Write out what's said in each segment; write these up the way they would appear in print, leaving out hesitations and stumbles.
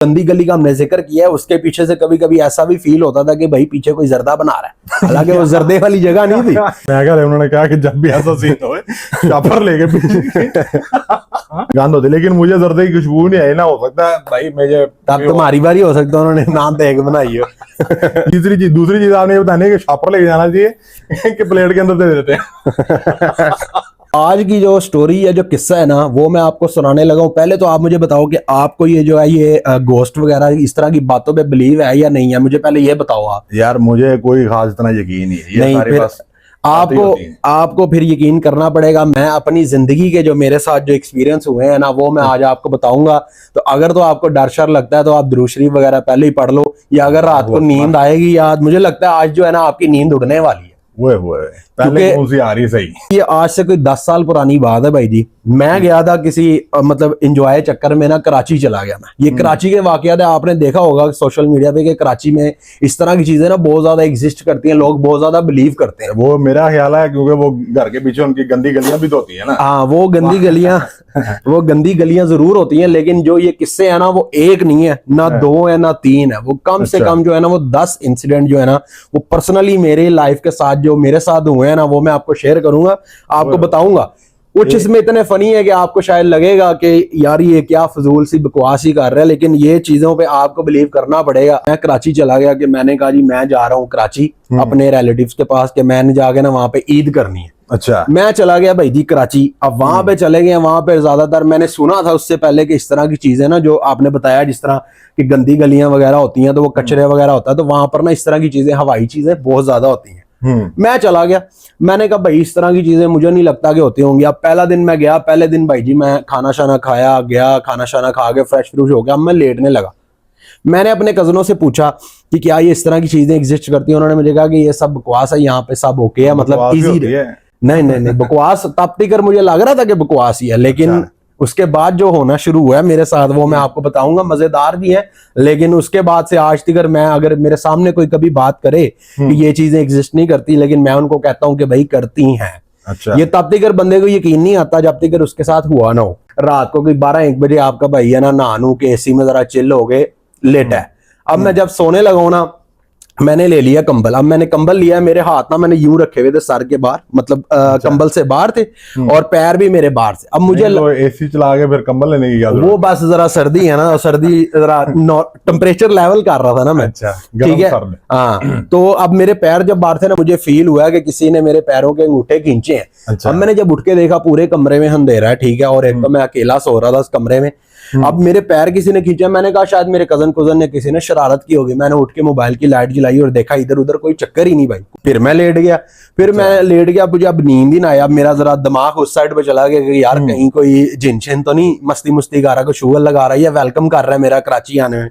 गंदी गली का हमने जिक्र किया है, उसके पीछे से कभी कभी ऐसा भी फील होता था कि भाई पीछे कोई जर्दा बना रहा है, हालांकि वो जर्दे वाली जगह नहीं थी। मैं कह रहा उन्होंने कहा कि जब भी ऐसा सीन हो चापर लेके पीछे गंद होती, लेकिन मुझे जर्दे की खुशबू नहीं आई ना, हो सकता है भाई मुझे तब तुम्हारी बारी हो सकता है उन्होंने नाम देख बनाई हो। दूसरी चीज आपने ये बतानी है कि छापर लेके जाना चाहिए कि प्लेट के अंदर दे देते हैं। आज की जो स्टोरी है, जो किस्सा है ना, वो मैं आपको सुनाने लगा हूँ। पहले तो आप मुझे बताओ कि आपको ये जो है ये घोस्ट वगैरह इस तरह की बातों पे बिलीव है या नहीं है, मुझे पहले ये बताओ आप। यार मुझे कोई खास इतना यकीन नहीं है, ये नहीं, सारे फिर बस आपको फिर यकीन करना पड़ेगा। मैं अपनी जिंदगी के जो मेरे साथ जो एक्सपीरियंस हुए हैं ना, वो मैं आज आपको बताऊंगा। तो अगर तो आपको डर शर लगता है तो आप दुरूद शरीफ वगैरह पहले ही पढ़ लो, या अगर रात को नींद आएगी, या मुझे लगता है आज जो है ना आपकी नींद उड़ने वाली है। वो पहले कौन सी आ रही सही। ये आज से कोई 10 साल पुरानी बात है भाई जी। मैं गया था किसी मतलब एंजॉय चक्कर में ना, कराची चला गया मैं। ये कराची के वाकयात है, आपने देखा होगा सोशल मीडिया पे कि कराची में इस तरह की चीजें ना बहुत ज्यादा एग्जिस्ट करती हैं, लोग बहुत ज्यादा बिलीव करते हैं। वो मेरा ख्याल है क्योंकि वो घर के पीछे उनकी गंदी गलियां भी तो होती है ना। हाँ, वो गंदी गलियां जरूर होती हैं, लेकिन जो ये किस्से हैं ना, वो एक नहीं है ना, दो है ना, तीन है। वो कम से कम जो है ना, वो 10 इंसिडेंट जो है ना, वो पर्सनली मेरे लाइफ के साथ जो मेरे साथ हुए हैं ना, वो मैं आपको शेयर करूंगा, आपको बताऊंगा। कुछ इसमें इतने फनी है कि आपको शायद लगेगा कि यार ये क्या फजूल सी बकवास ही कर रहा है, लेकिन ये चीजों पे आपको बिलीव करना पड़ेगा। मैं कराची चला गया कि मैंने कहा जी मैं जा रहा हूँ कराची अपने रिलेटिव्स के पास, कि मैंने जाके ना वहां पे ईद करनी है। अच्छा, मैं चला गया भाई जी कराची। अब वहां पे चले गए, वहां पे ज्यादातर मैंने सुना था उससे पहले कि इस तरह की चीजें ना, जो आपने बताया, जिस तरह की गंदी गलियां वगैरह होती हैं, तो वो कचरे वगैरह होता है, तो वहां पर ना इस तरह की चीजें, हवाई चीजें बहुत ज्यादा होती हैं। मैं चला गया, मैंने कहा भाई इस तरह की चीजें मुझे नहीं लगता कि होती होंगी। अब पहला दिन मैं गया, पहले दिन भाई जी मैं खाना शाना खाया गया, खाना शाना खा के फ्रेश फ्रूश हो गया, अब मैं लेटने लगा। मैंने अपने कजनों से पूछा कि क्या ये इस तरह की चीजें एग्जिस्ट करती हैं। उन्होंने मुझे कहा कि ये सब बकवास है, यहाँ पे सब ओके है, मतलब इजी है। नहीं, बकवास तब तक मुझे लग रहा था कि बकवास ही है, लेकिन उसके बाद जो होना शुरू हुआ है मेरे साथ, वो मैं आपको बताऊंगा। मजेदार भी है, लेकिन उसके बाद से आज तक मैं, अगर मेरे सामने कोई कभी बात करे कि ये चीजें एग्जिस्ट नहीं करती, लेकिन मैं उनको कहता हूं कि भाई करती हैं। अच्छा। ये तब तक बंदे को यकीन नहीं आता जब तक उसके साथ हुआ ना हो। रात को कोई 12-1 बजे आपका भाई है ना, नहा के एसी में जरा चिल हो गए, लेटा है। अब मैं जब सोने लगा हूं ना, मैंने ले लिया कंबल। अब मैंने कंबल लिया, मेरे हाथ ना मैंने यूं रखे हुए थे सर के बाहर, मतलब कंबल से बाहर थे, और पैर भी मेरे बाहर थे। अब मुझे तो एसी चला के फिर कंबल लेने की, वो बस जरा सर्दी है ना, सर्दी जरा टेम्परेचर लेवल कर रहा था ना मैं। अच्छा, ठीक है। हाँ, तो अब मेरे पैर जब बाहर थे ना, मुझे फील हुआ कि किसी ने मेरे पैरों के अंगूठे खींचे हैं। अच्छा। अब मैंने जब उठ के देखा, पूरे कमरे में अंधेरा है, ठीक है, और एक तो मैं अकेला सो रहा था उस कमरे में। अब मेरे पैर किसी ने खींचा, मैंने कहा शायद मेरे कुजन ने, किसी ने शरारत की होगी। मैंने उठ के मोबाइल की लाइट जलाई और देखा इधर उधर कोई चक्कर ही नहीं भाई। फिर मैं लेट गया, मुझे अब नींद ही ना आया। मेरा जरा दिमाग उस साइड पे चला गया कि यार कहीं कोई जिन शिन तो नहीं मस्ती मुस्ती कर रहा, कोई शुगर लगा रहा है या वेलकम कर रहा है मेरा कराची आने में।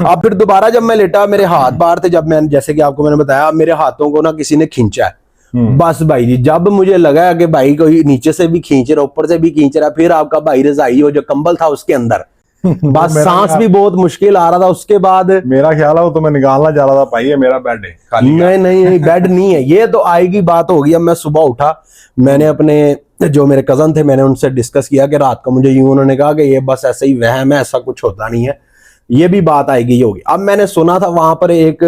अब फिर दोबारा जब मैं लेटा, मेरे हाथ बाहर थे, जब मैंने, जैसे कि आपको मैंने बताया, मेरे हाथों को ना किसी ने खींचा है। बस भाई जी, जब मुझे लगा कि भाई कोई नीचे से भी खींच रहा, ऊपर से भी खींच रहा, फिर आपका भाई रजाई हो जो कंबल था उसके अंदर, बस सांस भी बहुत मुश्किल आ रहा था। उसके बाद मेरा ख्याल है तो मैं निकालना चाह रहा था, भाई ये मेरा बेड है खाली। नहीं, बेड नहीं है, ये तो आएगी बात होगी। अब मैं सुबह उठा, मैंने अपने जो मेरे कजन थे, मैंने उनसे डिस्कस किया कि रात को मुझे यूं, उन्होंने कहा कि ये बस ऐसे ही वहम है, ऐसा कुछ होता नहीं है, ये भी बात आएगी होगी। अब मैंने सुना था वहां पर एक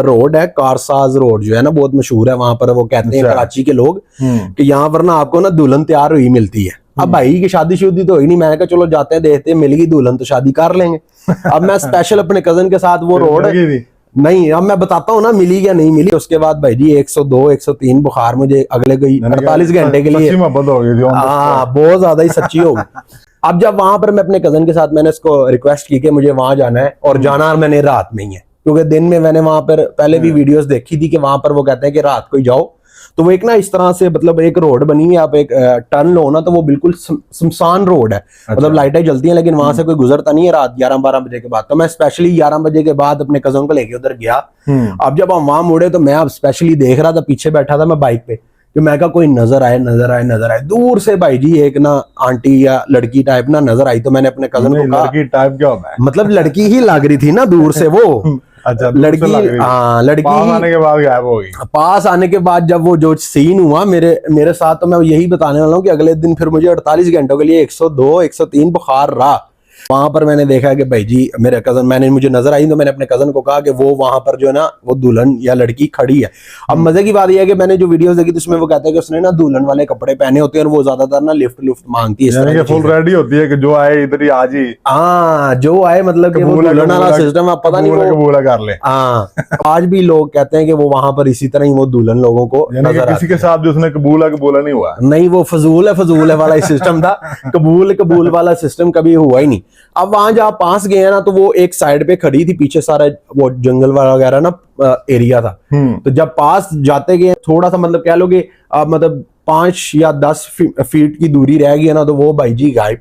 रोड है, कारसाज रोड जो है ना, बहुत मशहूर है वहां पर। वो कहते हैं कराची के लोग कि यहाँ पर ना आपको ना दुल्हन तैयार हुई मिलती है। अब भाई की शादी शुदी तो हुई नहीं, मैंने कहा चलो जाते हैं, देखते हैं, मिल गई दुल्हन तो शादी कर लेंगे। अब मैं स्पेशल अपने कजन के साथ वो रोड नहीं, अब मैं बताता हूँ ना मिली या नहीं मिली। उसके बाद भाई जी 102 103 बुखार मुझे अगले कोई 48 घंटे के लिए, हाँ बहुत ज्यादा ही सच्ची होगी। अब जब वहां पर मैं अपने कजन के साथ, मैंने इसको रिक्वेस्ट की कि मुझे वहां जाना है, और जाना मैंने रात में ही है, क्योंकि दिन में मैंने वहां पर पहले भी वीडियोस देखी थी कि वहां पर वो कहते हैं कि रात को ही जाओ। तो वो एक ना इस तरह से, मतलब एक रोड बनी हुई है, आप एक टर्न लो ना, तो वो बिल्कुल सुनसान रोड है। अच्छा। मतलब लाइटें जलती हैं, लेकिन वहां से कोई गुजरता नहीं है रात 11-12 बजे के बाद। तो मैं स्पेशली 11 बजे के बाद अपने कजन को लेके उधर गया। अब जब हम वहां मुड़े, तो मैं अब स्पेशली देख रहा था, पीछे बैठा था मैं बाइक पे, कि मैं कहा कोई नजर आए। दूर से भाई जी एक ना आंटी या लड़की टाइप ना नजर आई। तो मैंने अपने कजन को कहा, लड़की टाइप क्या होता है? मतलब लड़की ही लग रही थी ना दूर से वो। अच्छा, लड़की, हाँ लड़की पास आने के बाद गायब हो गई। पास आने के बाद जब वो जो सीन हुआ मेरे साथ, तो मैं यही बताने वाला हूँ कि अगले दिन फिर मुझे 48 घंटों के लिए 102 103 बुखार रहा। वहां पर मैंने देखा कि भाई जी मेरे कजन, मैंने मुझे नजर आई तो मैंने अपने कजन को कहा कि वो वहां पर जो है ना वो दुल्हन या लड़की खड़ी है। अब मजे की बात यह है कि मैंने जो वीडियोस देखी तो उसमें वो कहता है कि उसने ना दुल्हन वाले कपड़े पहने होते हैं और वो ज्यादातर ना लिफ्ट लुफ्ट मांगती है, इस यानी तरह कि की फुल चीजें। रेडी होती है कि जो आए इधर ही आज ही हाँ जो आए, मतलब कि वो दुल्हन वाला सिस्टम आप पता नहीं वो कबूला कर ले। हाँ आज भी लोग कहते हैं कि वो वहां पर इसी तरह ही वो दुल्हन लोगों को यानी कि नजर किसी आती के है। साथ जो उसने कबूला नहीं हुआ। नहीं वो फजूल है वाला ही सिस्टम था। कबूल वाला सिस्टम कभी हुआ ही नहीं। अब वहां जहाँ पास गए हैं ना तो वो एक साइड पे खड़ी थी, पीछे सारा वो जंगल वगैरह ना एरिया था। तो जब पास जाते गए थोड़ा सा मतलब कह लो कि मतलब 5 या 10 फीट की दूरी रह गई ना तो वो भाई जी गायब।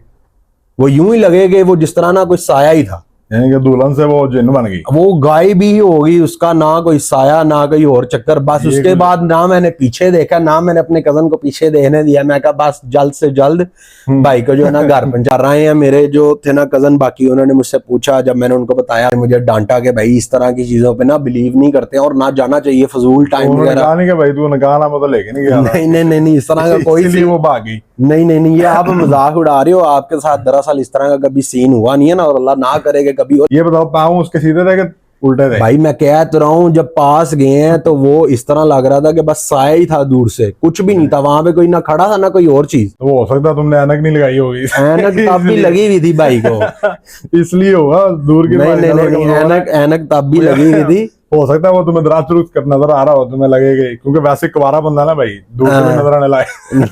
वो यूं ही लगे कि वो जिस तरह ना कोई साया ही था, यानी कि दुल्हन से वो जिन्न बन गई। वो गायब ही होगी, उसका ना कोई साया ना कोई और चक्कर। बस उसके बाद ना मैंने पीछे देखा ना मैंने अपने कजन को पीछे देखने दिया। मैं कहा बस जल्द से जल्द भाई को जो है ना घर पहुंचा रहे हैं। मेरे जो थे ना कजन बाकी, उन्होंने मुझसे पूछा, जब मैंने उनको बताया मुझे डांटा कि भाई इस तरह की चीजों पे ना बिलीव नहीं करते और ना जाना चाहिए फजूल टाइम वगैरह। कहा नहीं कि भाई तू नकाह ना मतलब लेके नहीं गया। नहीं इस तरह का कोई इसलिए वो भागी। नहीं ये आप मजाक उड़ा रहे हो। आपके साथ दरअसल इस तरह का कभी सीन हुआ नहीं है ना, और अल्लाह ना करे कि कभी हो। ये बताओ पाँव उसके सीधे थे कि उल्टे थे? भाई मैं कह तो रहा हूँ जब पास गए हैं तो वो इस तरह लग रहा था कि बस साया ही था, दूर से कुछ भी नहीं था वहां पे, कोई ना खड़ा था ना कोई और चीज। तो वो हो सकता है तुमने ऐनक नहीं लगाई होगी। ऐनक तब भी लगी हुई थी भाई को। इसलिए होगा दूर की नहीं ऐनक तब भी लगी हुई थी। हो सकता है वो तुम्हें दराज कर नजर आ रहा हो, तुम्हें लगेगा क्योंकि वैसे कुंवारा बंदा ना भाई दूर से भी नजर आने लाए।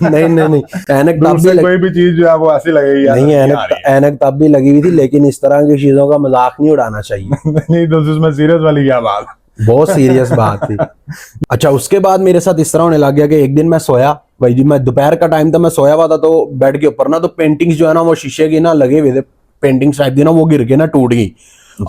नहीं ऐनक दूर तब से भी कोई भी चीज जो है वो ऐसी लगेगी। नहीं ऐनक तब भी लगी हुई थी, लेकिन इस तरह की चीजों का मजाक नहीं उड़ाना चाहिए। नहीं तो उसमें सीरियस वाली क्या बात? बहुत सीरियस बात थी। अच्छा उसके बाद मेरे साथ इस तरह होने लग गया कि एक दिन मैं सोया, भाई जी मैं दोपहर का टाइम था, मैं सोया हुआ था तो बेड के ऊपर ना तो पेंटिंग्स जो है ना वो शीशे की ना लगे हुए थे, पेंटिंग्स टाइप की ना वो गिर के ना टूट गई।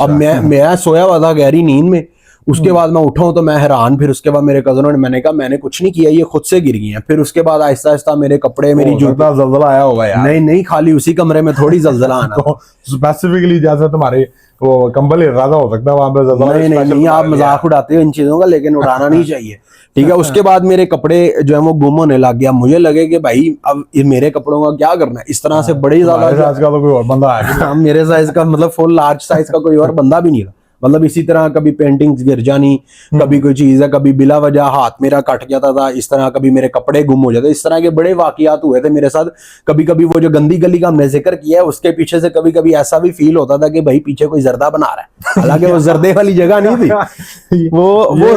अब मैं सोया हुआ था गहरी नींद में। उसके बाद मैं उठा हूं तो मैं हैरान। फिर उसके बाद मेरे कजनों ने, मैंने कहा मैंने कुछ नहीं किया, ये खुद से गिर गई हैं। फिर उसके बाद आहिस्ता आहिस्ता मेरे कपड़े, मेरी जूता, जल्जला आया होगा यार। नहीं खाली उसी कमरे में थोड़ी जल्जला आना। तो स्पेसिफिकली जैसे तुम्हारे वो कंबल इरादा हो सकता है वहां पे जल्जला। नहीं आप मजाक उड़ाते हो इन चीजों का, लेकिन उड़ाना नहीं चाहिए। ठीक है उसके बाद मेरे कपड़े जो है वो गुम होने लग गया। मुझे लगे कि भाई अब मेरे कपड़ों का क्या करना है, इस तरह से बड़े ज्यादा साइज का तो कोई और बंदा है। मेरे साइज का मतलब फुल लार्ज साइज का कोई और बंदा भी नहीं था। मतलब इसी तरह कभी पेंटिंग्स गिर जानी, कभी कोई चीज है, कभी बिला वजह हाथ मेरा कट जाता था, इस तरह कभी मेरे कपड़े गुम हो जाते, इस तरह के बड़े वाकयात हुए थे मेरे साथ। कभी कभी वो जो गंदी गली का हमने जिक्र किया है उसके पीछे से कभी कभी ऐसा भी फील होता था कि भाई पीछे कोई जर्दा बना रहा है, हालांकि वो जर्दे वाली जगह नहीं थी। वो नहीं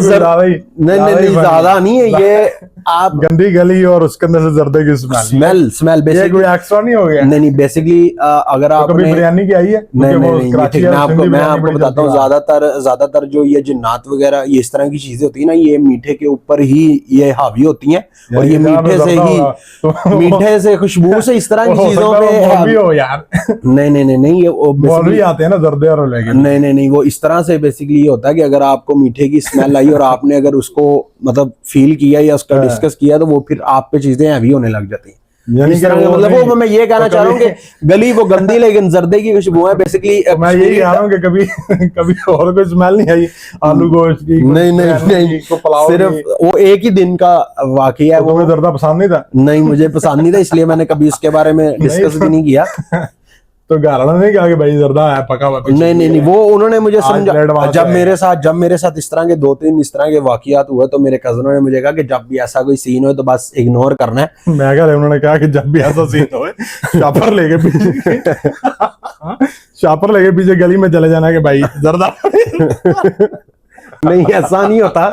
ज्यादा नहीं है ये। आप गंदी गली और उसके अंदर से जर्दे की स्मेल बेसिकली कोई एक्स्ट्रा नहीं हो गया। नहीं बेसिकली अगर आप कभी बिरयानी की आई है? नहीं मैं आपको बताता हूँ, ज्यादातर जो ये जिन्नात वगैरह ये इस तरह की चीजें होती है ना, ये मीठे के ऊपर ही ये हावी होती हैं और ये मीठे से खुशबू से इस तरह की चीजों पे हो यार। नहीं ये मौलवी आते हैं ना जर्दे और नहीं वो इस तरह से बेसिकली ये होता है कि अगर आपको मीठे की स्मेल आई और आपने अगर उसको मतलब फील किया या उसका डिस्कस किया तो वो फिर आप पे चीजें हैवी होने लग जाती हैं। इस तरह का मतलब वो मैं ये कहना चाह रहा हूँ कि गली वो गंदी लेकिन जर्दे की खुशबू है बेसिकली। मैं यही कह रहा हूँ कि कभी और कोई स्मेल नहीं आई आलू गोश्त की? नहीं सिर्फ वो एक ही दिन का वाकया है। वो जर्दा पसंद नहीं था? नहीं मुझे पसंद नहीं था, इसलिए मैंने कभी इसके बारे में डिस्कस भी नहीं किया। तो गारना नहीं कहा कि भाई जर्दा है पका हुआ? नहीं वो उन्होंने मुझे समझा। जब मेरे साथ इस तरह के 2-3 इस तरह के वाकयात हुए तो मेरे कजनों ने मुझे कहा कि जब भी ऐसा कोई सीन हो तो बस इग्नोर करना है। मैं कह रहा उन्होंने कहा कि जब भी ऐसा सीन हो शापर लेके पीछे गली में चले जाना कि भाई जर्दा। नहीं ऐसा नहीं होता,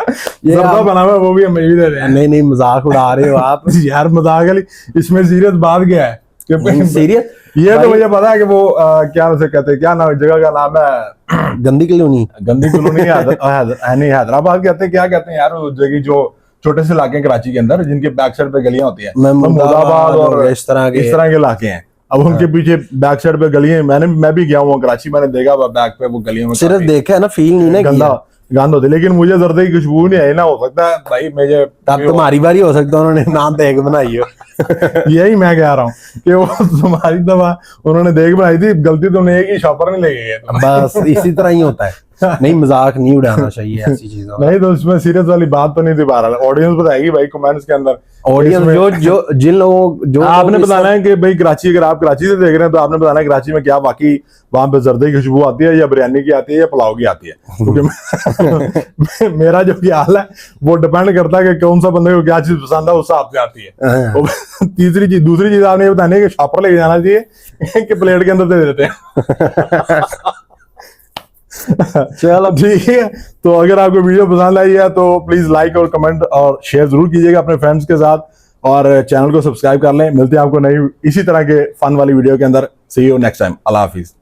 ये जर्दा बना हुआ वो भी हम भी दे रहे हैं। नहीं मजाक उड़ा रहे हो आप यार। मजाक वाली इसमें सीरियस बात क्या है? सीरियस ये तो मुझे पता है कि वो क्या उसे कहते हैं, क्या नाम जगह का नाम है? गंदी कॉलोनी नहीं हैदराबाद कहते हैं, क्या कहते हैं यार वो जगह जो छोटे से इलाके कराची के अंदर जिनके बैक साइड पे गलियां होती है, महमूदाबाद और इस तरह के इलाके हैं। अब उनके पीछे बैक साइड पे गलियां, मैं भी गया हूँ कराची, मैंने देखा बैक पे वो गलियों में सिर्फ देखा है ना, फील नहीं ना गंद होती, लेकिन मुझे जर्दे की खुशबू नहीं आई ना। हो सकता है भाई मुझे तब तुम्हारी बारी हो सकता है उन्होंने नाम देख बनाई हो। यही मैं कह रहा हूँ कि वो तुम्हारी दवा उन्होंने देख बनाई थी, गलती तुमने एक ही शॉपर नहीं ले गए। बस इसी तरह ही होता है। नहीं, मजाक नहीं उड़ाना चाहिए ऐसी चीजों का। नहीं तो इसमें सीरियस वाली बात तो नहीं थी, बहरहाल ऑडियंस बताएगी भाई कमेंट्स के अंदर। ऑडियंस इसमें जो जिन लोगों जो आपने लोग बताना है कि भाई कराची, अगर आप कराची से देख रहे हैं तो आपने बताना है कराची में क्या वाकई वहां पे जर्दे की खुशबू आती है, या बिरयानी की आती है, या पुलाव की आती है। क्योंकि मेरा जो ख्याल है वो डिपेंड करता है कि कौन सा बंदे को क्या चीज पसंद है, उस हिसाब से आती है। और दूसरी चीज आपने ये बतानी है कि शॉपर लेके जाना चाहिए कि प्लेट के अंदर दे देते हैं। चलो ठीक है, तो अगर आपको वीडियो पसंद आई है तो प्लीज लाइक और कमेंट और शेयर जरूर कीजिएगा अपने फ्रेंड्स के साथ, और चैनल को सब्सक्राइब कर लें। मिलते हैं आपको नई इसी तरह के फन वाली वीडियो के अंदर। See you next time. अल्लाह हाफिज।